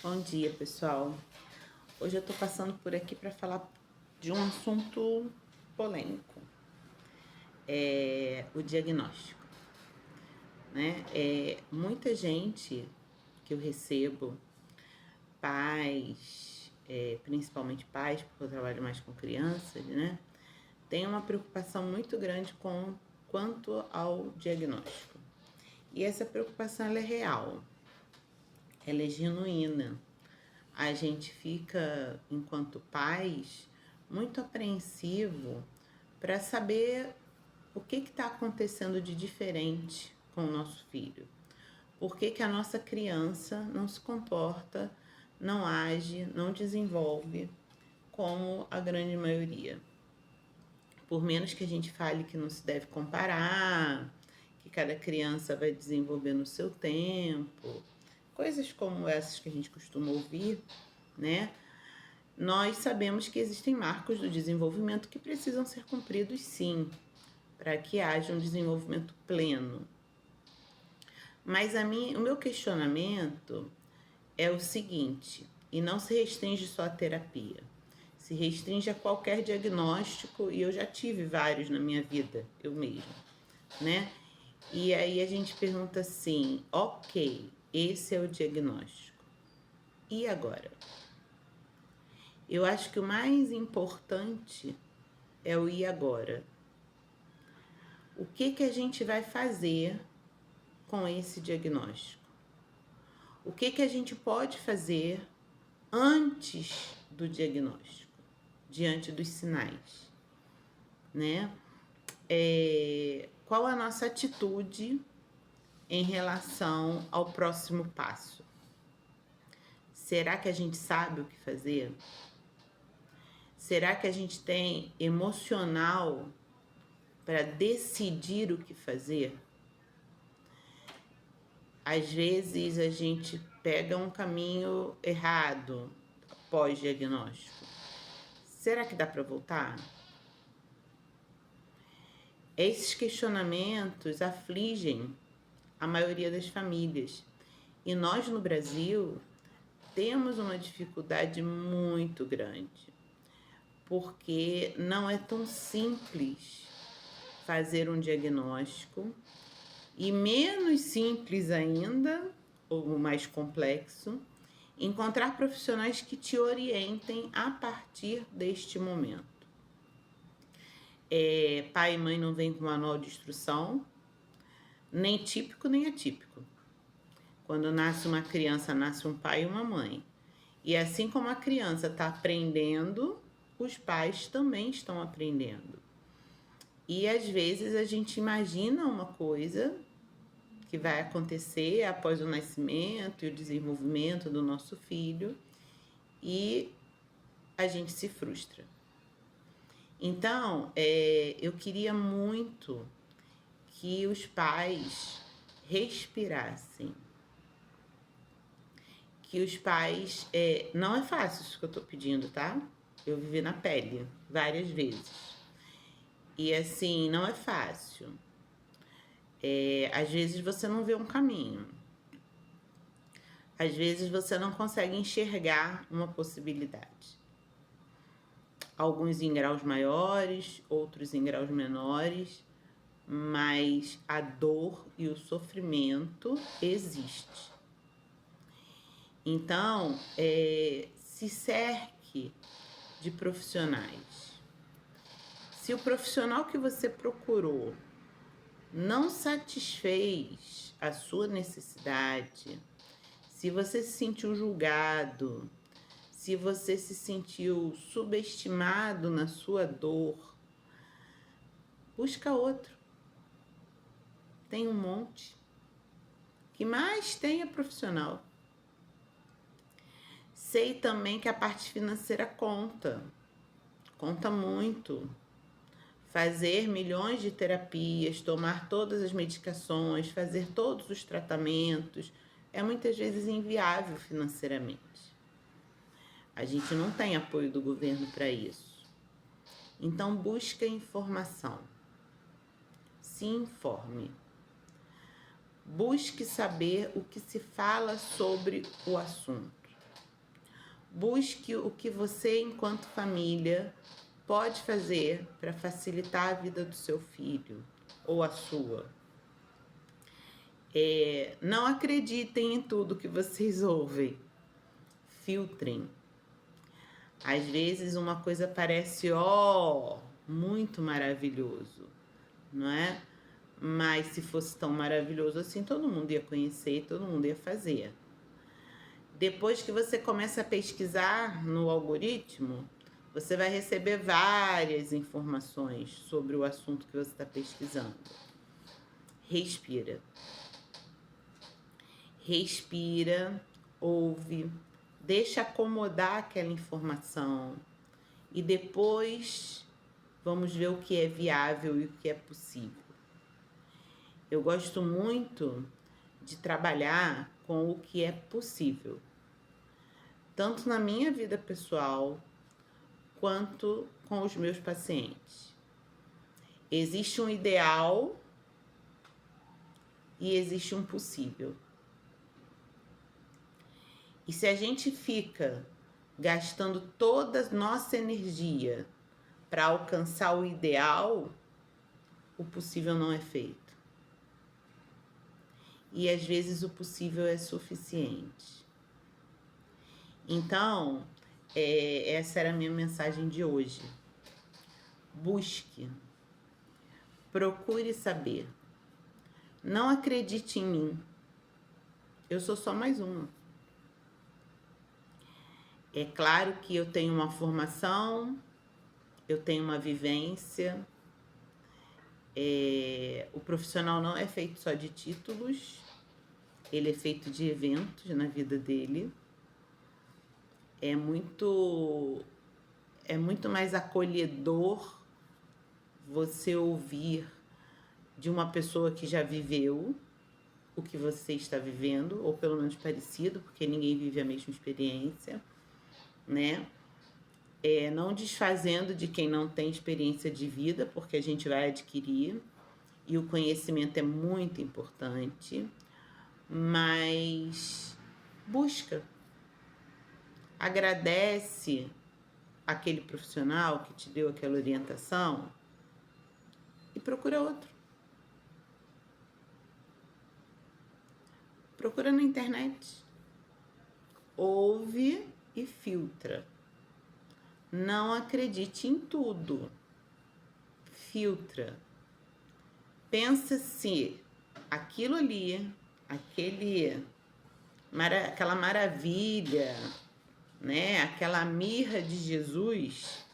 Bom dia, pessoal. Hoje eu tô passando por aqui para falar de um assunto polêmico, o diagnóstico, né? Muita gente que eu recebo, pais, principalmente pais, porque eu trabalho mais com crianças, né? Tem uma preocupação muito grande quanto ao diagnóstico. E essa preocupação ela é real, ela é genuína. A gente fica, enquanto pais, muito apreensivo para saber o que está acontecendo de diferente com o nosso filho. Por que a nossa criança não se comporta, não age, não desenvolve como a grande maioria. Por menos que a gente fale que não se deve comparar, que cada criança vai desenvolver no seu tempo, coisas como essas que a gente costuma ouvir, né? Nós sabemos que existem marcos do desenvolvimento que precisam ser cumpridos, sim, para que haja um desenvolvimento pleno. Mas o meu questionamento é o seguinte, e não se restringe só à terapia, se restringe a qualquer diagnóstico, e eu já tive vários na minha vida, eu mesma, né? E aí a gente pergunta assim, ok, esse é o diagnóstico. E agora? Eu acho que o mais importante é o e agora. O que a gente vai fazer com esse diagnóstico? O que a gente pode fazer antes do diagnóstico, diante dos sinais, né? Qual a nossa atitude em relação ao próximo passo? Será que a gente sabe o que fazer? Será que a gente tem emocional para decidir o que fazer? Às vezes a gente pega um caminho errado pós-diagnóstico. Será que dá para voltar? Esses questionamentos afligem a maioria das famílias. E nós no Brasil temos uma dificuldade muito grande, porque não é tão simples fazer um diagnóstico e menos simples ainda, ou mais complexo, encontrar profissionais que te orientem a partir deste momento. Pai e mãe não vêm com manual de instrução, nem típico nem atípico. Quando nasce uma criança, nasce um pai e uma mãe. E assim como a criança está aprendendo, os pais também estão aprendendo. E às vezes a gente imagina uma coisa que vai acontecer após o nascimento e o desenvolvimento do nosso filho e a gente se frustra. Então, eu queria muito que os pais respirassem. Que os pais... não é fácil isso que eu tô pedindo, tá? Eu vivi na pele várias vezes. E assim, não é fácil. Às vezes você não vê um caminho. Às vezes você não consegue enxergar uma possibilidade. Alguns em graus maiores, outros em graus menores, mas a dor e o sofrimento existe. Então, se cerque de profissionais. Se o profissional que você procurou não satisfez a sua necessidade, se você se sentiu julgado, se você se sentiu subestimado na sua dor, busca outro. Tem um monte. Que mais tem é profissional. Sei também que a parte financeira conta muito. Fazer milhões de terapias, tomar todas as medicações, fazer todos os tratamentos, é muitas vezes inviável financeiramente. A gente não tem apoio do governo para isso. Então, busca informação. Se informe. Busque saber o que se fala sobre o assunto. Busque o que você, enquanto família, pode fazer para facilitar a vida do seu filho ou a sua. Não acreditem em tudo que vocês ouvem. Filtrem. Às vezes uma coisa parece, muito maravilhoso, não é? Mas se fosse tão maravilhoso assim, todo mundo ia conhecer, todo mundo ia fazer. Depois que você começa a pesquisar no algoritmo, você vai receber várias informações sobre o assunto que você está pesquisando. Respira. Respira, ouve, deixa acomodar aquela informação e depois vamos ver o que é viável e o que é possível. Eu gosto muito de trabalhar com o que é possível, tanto na minha vida pessoal quanto com os meus pacientes. Existe um ideal e existe um possível. E se a gente fica gastando toda a nossa energia para alcançar o ideal, o possível não é feito. E às vezes o possível é suficiente. Então, essa era a minha mensagem de hoje. Busque, procure saber. Não acredite em mim. Eu sou só mais uma. É claro que eu tenho uma formação, eu tenho uma vivência. O profissional não é feito só de títulos, ele é feito de eventos na vida dele. É muito mais acolhedor você ouvir de uma pessoa que já viveu o que você está vivendo, ou pelo menos parecido, porque ninguém vive a mesma experiência, né? Não desfazendo de quem não tem experiência de vida, porque a gente vai adquirir, e o conhecimento é muito importante, mas busca, agradece aquele profissional que te deu aquela orientação e procura outro. Procura na internet. Ouve e filtra. Não acredite em tudo. Filtra. Pensa se aquilo ali, aquela maravilha, né? Aquela mirra de Jesus